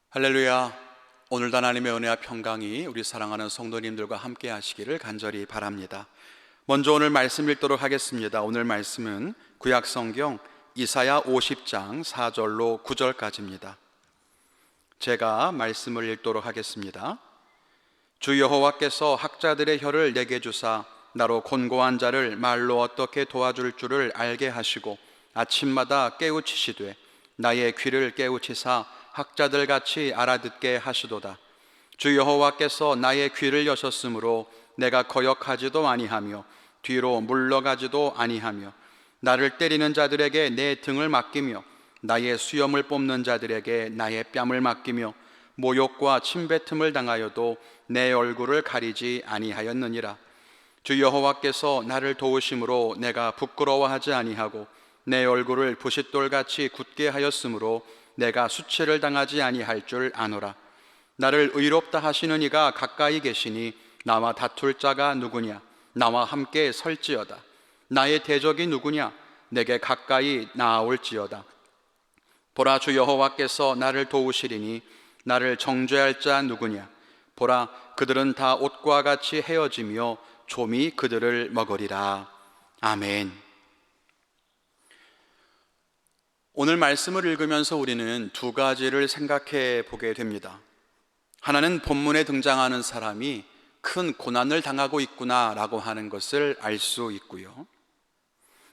할렐루야. 오늘도 하나님의 은혜와 평강이 우리 사랑하는 성도님들과 함께 하시기를 간절히 바랍니다. 먼저 오늘 말씀 읽도록 하겠습니다. 오늘 말씀은 구약성경 이사야 50장 4절로 9절까지입니다. 제가 말씀을 읽도록 하겠습니다. 주 여호와께서 학자들의 혀를 내게 주사 나로 곤고한 자를 말로 어떻게 도와줄 줄을 알게 하시고 아침마다 깨우치시되 나의 귀를 깨우치사 학자들 같이 알아듣게 하시도다. 주 여호와께서 나의 귀를 여셨으므로 내가 거역하지도 아니하며 뒤로 물러가지도 아니하며 나를 때리는 자들에게 내 등을 맡기며 나의 수염을 뽑는 자들에게 나의 뺨을 맡기며 모욕과 침뱉음을 당하여도 내 얼굴을 가리지 아니하였느니라. 주 여호와께서 나를 도우심으로 내가 부끄러워하지 아니하고 내 얼굴을 부싯돌같이 굳게 하였으므로 내가 수치를 당하지 아니할 줄 아노라. 나를 의롭다 하시는 이가 가까이 계시니 나와 다툴 자가 누구냐? 나와 함께 설지어다. 나의 대적이 누구냐? 내게 가까이 나아올지어다. 보라, 주 여호와께서 나를 도우시리니 나를 정죄할 자 누구냐? 보라, 그들은 다 옷과 같이 헤어지며 좀이 그들을 먹으리라. 아멘. 오늘 말씀을 읽으면서 우리는 두 가지를 생각해 보게 됩니다. 하나는 본문에 등장하는 사람이 큰 고난을 당하고 있구나라고 하는 것을 알 수 있고요.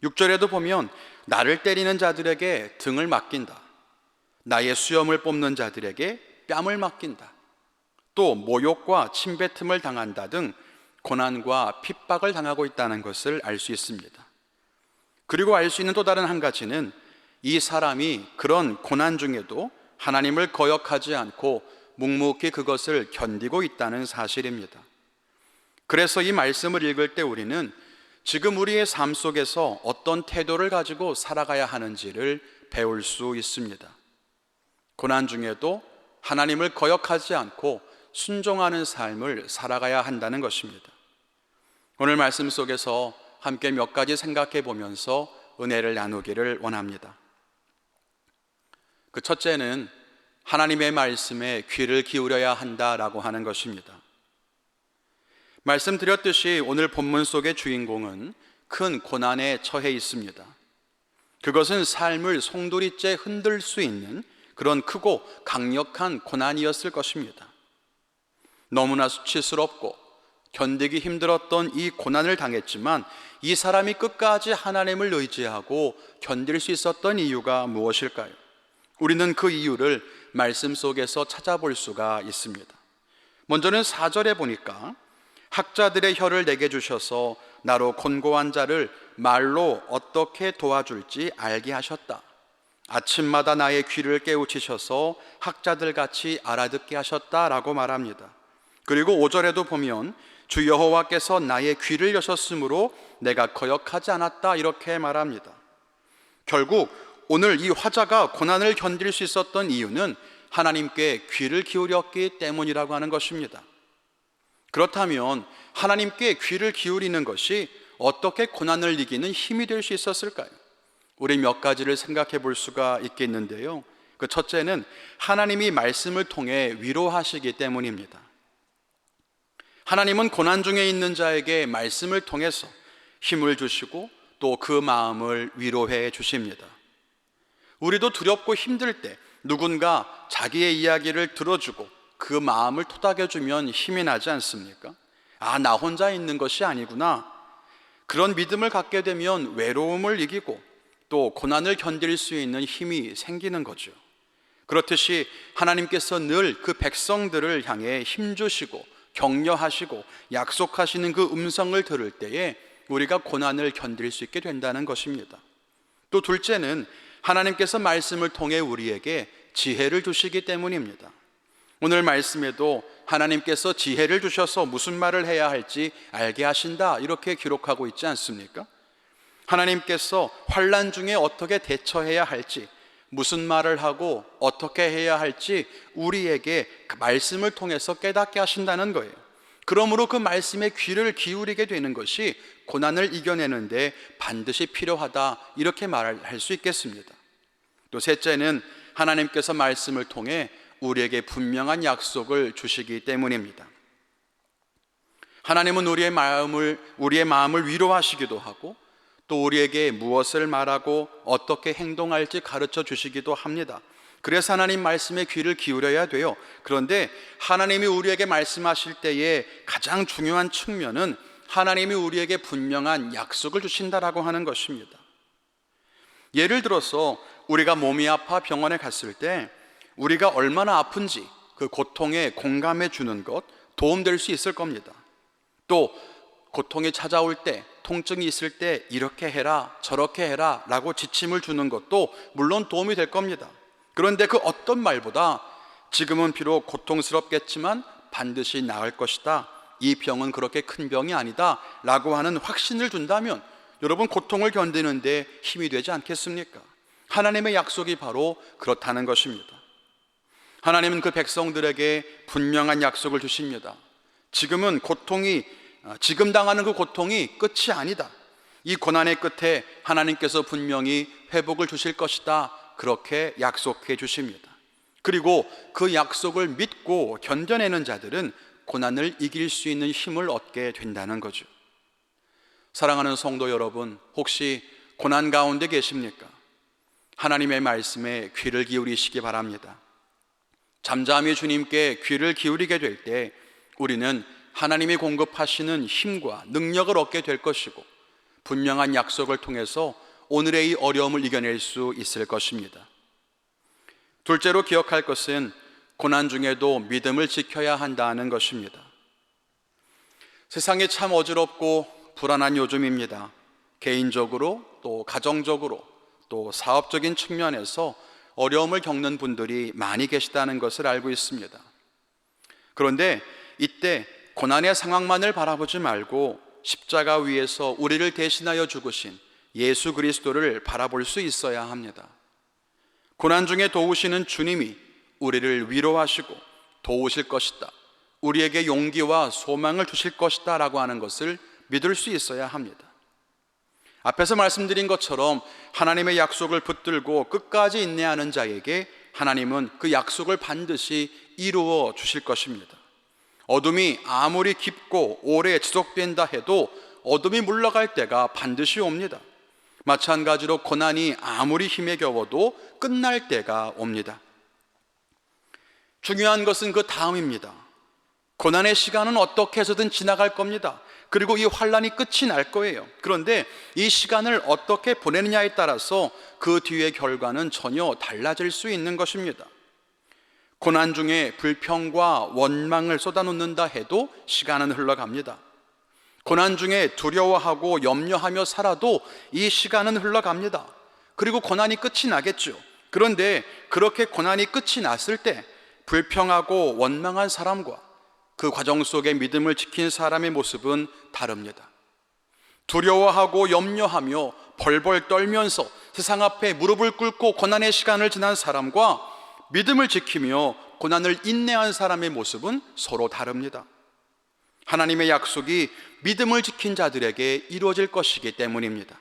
6절에도 보면 나를 때리는 자들에게 등을 맡긴다. 나의 수염을 뽑는 자들에게 뺨을 맡긴다. 또 모욕과 침뱉음을 당한다 등 고난과 핍박을 당하고 있다는 것을 알 수 있습니다. 그리고 알 수 있는 또 다른 한 가지는 이 사람이 그런 고난 중에도 하나님을 거역하지 않고 묵묵히 그것을 견디고 있다는 사실입니다. 그래서 이 말씀을 읽을 때 우리는 지금 우리의 삶 속에서 어떤 태도를 가지고 살아가야 하는지를 배울 수 있습니다. 고난 중에도 하나님을 거역하지 않고 순종하는 삶을 살아가야 한다는 것입니다. 오늘 말씀 속에서 함께 몇 가지 생각해 보면서 은혜를 나누기를 원합니다. 그 첫째는 하나님의 말씀에 귀를 기울여야 한다라고 하는 것입니다. 말씀드렸듯이 오늘 본문 속의 주인공은 큰 고난에 처해 있습니다. 그것은 삶을 송두리째 흔들 수 있는 그런 크고 강력한 고난이었을 것입니다. 너무나 수치스럽고 견디기 힘들었던 이 고난을 당했지만 이 사람이 끝까지 하나님을 의지하고 견딜 수 있었던 이유가 무엇일까요? 우리는 그 이유를 말씀 속에서 찾아볼 수가 있습니다. 먼저는 4절에 보니까 학자들의 혀를 내게 주셔서 나로 곤고한 자를 말로 어떻게 도와줄지 알게 하셨다. 아침마다 나의 귀를 깨우치셔서 학자들같이 알아듣게 하셨다라고 말합니다. 그리고 5절에도 보면 주 여호와께서 나의 귀를 여셨으므로 내가 거역하지 않았다 이렇게 말합니다. 결국 오늘 이 화자가 고난을 견딜 수 있었던 이유는 하나님께 귀를 기울였기 때문이라고 하는 것입니다. 그렇다면 하나님께 귀를 기울이는 것이 어떻게 고난을 이기는 힘이 될 수 있었을까요? 우리 몇 가지를 생각해 볼 수가 있겠는데요. 그 첫째는 하나님이 말씀을 통해 위로하시기 때문입니다. 하나님은 고난 중에 있는 자에게 말씀을 통해서 힘을 주시고 또 그 마음을 위로해 주십니다. 우리도 두렵고 힘들 때 누군가 자기의 이야기를 들어주고 그 마음을 토닥여주면 힘이 나지 않습니까? 아, 나 혼자 있는 것이 아니구나. 그런 믿음을 갖게 되면 외로움을 이기고 또 고난을 견딜 수 있는 힘이 생기는 거죠. 그렇듯이 하나님께서 늘 그 백성들을 향해 힘주시고 격려하시고 약속하시는 그 음성을 들을 때에 우리가 고난을 견딜 수 있게 된다는 것입니다. 또 둘째는 하나님께서 말씀을 통해 우리에게 지혜를 주시기 때문입니다. 오늘 말씀에도 하나님께서 지혜를 주셔서 무슨 말을 해야 할지 알게 하신다 이렇게 기록하고 있지 않습니까? 하나님께서 환난 중에 어떻게 대처해야 할지, 무슨 말을 하고 어떻게 해야 할지 우리에게 말씀을 통해서 깨닫게 하신다는 거예요. 그러므로 그 말씀에 귀를 기울이게 되는 것이 고난을 이겨내는데 반드시 필요하다 이렇게 말할 수 있겠습니다. 또 셋째는 하나님께서 말씀을 통해 우리에게 분명한 약속을 주시기 때문입니다. 하나님은 우리의 마음을 위로하시기도 하고 또 우리에게 무엇을 말하고 어떻게 행동할지 가르쳐 주시기도 합니다. 그래서 하나님 말씀에 귀를 기울여야 돼요. 그런데 하나님이 우리에게 말씀하실 때에 가장 중요한 측면은 하나님이 우리에게 분명한 약속을 주신다라고 하는 것입니다. 예를 들어서 우리가 몸이 아파 병원에 갔을 때 우리가 얼마나 아픈지 그 고통에 공감해 주는 것 도움될 수 있을 겁니다. 또 고통이 찾아올 때, 통증이 있을 때 이렇게 해라 저렇게 해라 라고 지침을 주는 것도 물론 도움이 될 겁니다. 그런데 그 어떤 말보다 지금은 비록 고통스럽겠지만 반드시 나을 것이다, 이 병은 그렇게 큰 병이 아니다 라고 하는 확신을 준다면 여러분 고통을 견디는데 힘이 되지 않겠습니까? 하나님의 약속이 바로 그렇다는 것입니다. 하나님은 그 백성들에게 분명한 약속을 주십니다. 지금 당하는 그 고통이 끝이 아니다. 이 고난의 끝에 하나님께서 분명히 회복을 주실 것이다. 그렇게 약속해 주십니다. 그리고 그 약속을 믿고 견뎌내는 자들은 고난을 이길 수 있는 힘을 얻게 된다는 거죠. 사랑하는 성도 여러분, 혹시 고난 가운데 계십니까? 하나님의 말씀에 귀를 기울이시기 바랍니다. 잠잠히 주님께 귀를 기울이게 될 때 우리는 하나님이 공급하시는 힘과 능력을 얻게 될 것이고 분명한 약속을 통해서 오늘의 이 어려움을 이겨낼 수 있을 것입니다. 둘째로 기억할 것은 고난 중에도 믿음을 지켜야 한다는 것입니다. 세상이 참 어지럽고 불안한 요즘입니다. 개인적으로 또 가정적으로 또 사업적인 측면에서 어려움을 겪는 분들이 많이 계시다는 것을 알고 있습니다. 그런데 이때 고난의 상황만을 바라보지 말고 십자가 위에서 우리를 대신하여 죽으신 예수 그리스도를 바라볼 수 있어야 합니다. 고난 중에 도우시는 주님이 우리를 위로하시고 도우실 것이다, 우리에게 용기와 소망을 주실 것이다 라고 하는 것을 믿을 수 있어야 합니다. 앞에서 말씀드린 것처럼 하나님의 약속을 붙들고 끝까지 인내하는 자에게 하나님은 그 약속을 반드시 이루어 주실 것입니다. 어둠이 아무리 깊고 오래 지속된다 해도 어둠이 물러갈 때가 반드시 옵니다. 마찬가지로 고난이 아무리 힘에 겨워도 끝날 때가 옵니다. 중요한 것은 그 다음입니다. 고난의 시간은 어떻게 해서든 지나갈 겁니다. 그리고 이 환난이 끝이 날 거예요. 그런데 이 시간을 어떻게 보내느냐에 따라서 그 뒤의 결과는 전혀 달라질 수 있는 것입니다. 고난 중에 불평과 원망을 쏟아놓는다 해도 시간은 흘러갑니다. 고난 중에 두려워하고 염려하며 살아도 이 시간은 흘러갑니다. 그리고 고난이 끝이 나겠죠. 그런데 그렇게 고난이 끝이 났을 때 불평하고 원망한 사람과 그 과정 속에 믿음을 지킨 사람의 모습은 다릅니다. 두려워하고 염려하며 벌벌 떨면서 세상 앞에 무릎을 꿇고 고난의 시간을 지난 사람과 믿음을 지키며 고난을 인내한 사람의 모습은 서로 다릅니다. 하나님의 약속이 믿음을 지킨 자들에게 이루어질 것이기 때문입니다.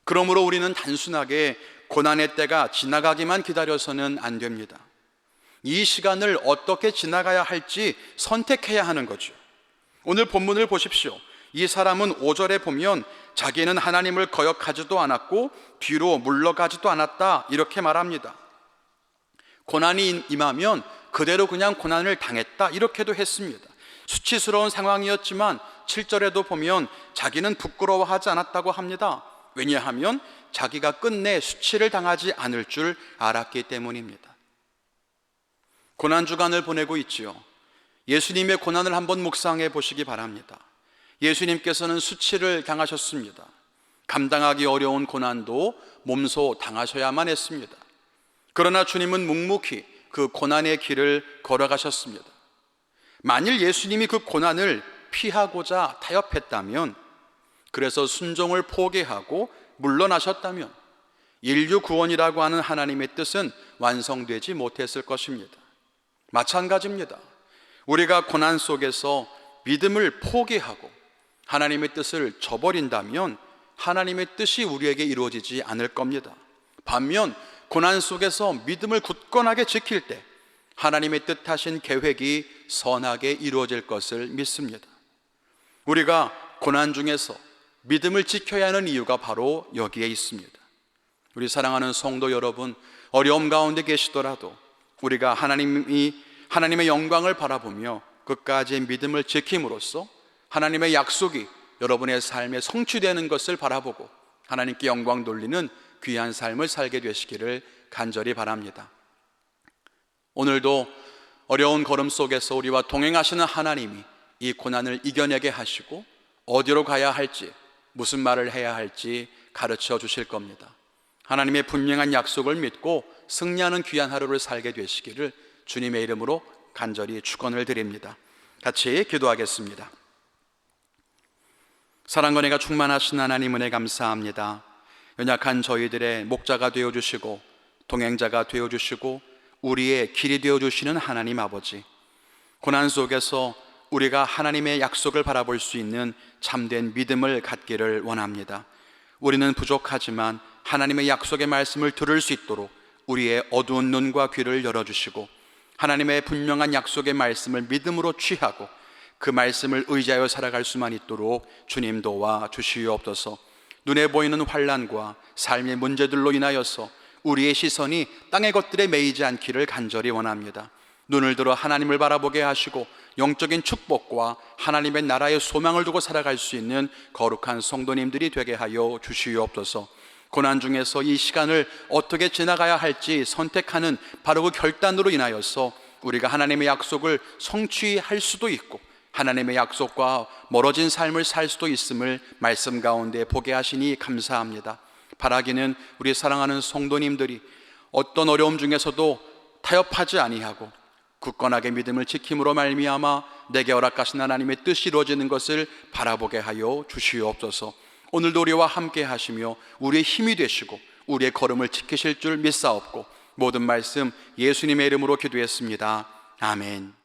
그러므로 우리는 단순하게 고난의 때가 지나가기만 기다려서는 안 됩니다. 이 시간을 어떻게 지나가야 할지 선택해야 하는 거죠. 오늘 본문을 보십시오. 이 사람은 5절에 보면 자기는 하나님을 거역하지도 않았고 뒤로 물러가지도 않았다 이렇게 말합니다. 고난이 임하면 그대로 그냥 고난을 당했다 이렇게도 했습니다. 수치스러운 상황이었지만 7절에도 보면 자기는 부끄러워하지 않았다고 합니다. 왜냐하면 자기가 끝내 수치를 당하지 않을 줄 알았기 때문입니다. 고난주간을 보내고 있지요. 예수님의 고난을 한번 묵상해 보시기 바랍니다. 예수님께서는 수치를 당하셨습니다. 감당하기 어려운 고난도 몸소 당하셔야만 했습니다. 그러나 주님은 묵묵히 그 고난의 길을 걸어가셨습니다. 만일 예수님이 그 고난을 피하고자 타협했다면, 그래서 순종을 포기하고 물러나셨다면 인류 구원이라고 하는 하나님의 뜻은 완성되지 못했을 것입니다. 마찬가지입니다. 우리가 고난 속에서 믿음을 포기하고 하나님의 뜻을 저버린다면 하나님의 뜻이 우리에게 이루어지지 않을 겁니다. 반면 고난 속에서 믿음을 굳건하게 지킬 때 하나님의 뜻하신 계획이 선하게 이루어질 것을 믿습니다. 우리가 고난 중에서 믿음을 지켜야 하는 이유가 바로 여기에 있습니다. 우리 사랑하는 성도 여러분, 어려움 가운데 계시더라도 우리가 하나님의 영광을 바라보며 끝까지 믿음을 지킴으로써 하나님의 약속이 여러분의 삶에 성취되는 것을 바라보고 하나님께 영광 돌리는 귀한 삶을 살게 되시기를 간절히 바랍니다. 오늘도 어려운 걸음 속에서 우리와 동행하시는 하나님이 이 고난을 이겨내게 하시고 어디로 가야 할지, 무슨 말을 해야 할지 가르쳐 주실 겁니다. 하나님의 분명한 약속을 믿고 승리하는 귀한 하루를 살게 되시기를 주님의 이름으로 간절히 축원을 드립니다. 같이 기도하겠습니다. 사랑과 은혜가 충만하신 하나님, 은혜 감사합니다. 연약한 저희들의 목자가 되어주시고 동행자가 되어주시고 우리의 길이 되어주시는 하나님 아버지, 고난 속에서 우리가 하나님의 약속을 바라볼 수 있는 참된 믿음을 갖기를 원합니다. 우리는 부족하지만 하나님의 약속의 말씀을 들을 수 있도록 우리의 어두운 눈과 귀를 열어주시고 하나님의 분명한 약속의 말씀을 믿음으로 취하고 그 말씀을 의지하여 살아갈 수만 있도록 주님 도와 주시옵소서. 눈에 보이는 환난과 삶의 문제들로 인하여서 우리의 시선이 땅의 것들에 매이지 않기를 간절히 원합니다. 눈을 들어 하나님을 바라보게 하시고 영적인 축복과 하나님의 나라의 소망을 두고 살아갈 수 있는 거룩한 성도님들이 되게 하여 주시옵소서. 고난 중에서 이 시간을 어떻게 지나가야 할지 선택하는 바로 그 결단으로 인하여서 우리가 하나님의 약속을 성취할 수도 있고 하나님의 약속과 멀어진 삶을 살 수도 있음을 말씀 가운데 보게 하시니 감사합니다. 바라기는 우리 사랑하는 성도님들이 어떤 어려움 중에서도 타협하지 아니하고 굳건하게 믿음을 지킴으로 말미암아 내게 허락하신 하나님의 뜻이 이루어지는 것을 바라보게 하여 주시옵소서. 오늘도 우리와 함께 하시며 우리의 힘이 되시고 우리의 걸음을 지키실 줄 믿사옵고 모든 말씀 예수님의 이름으로 기도했습니다. 아멘.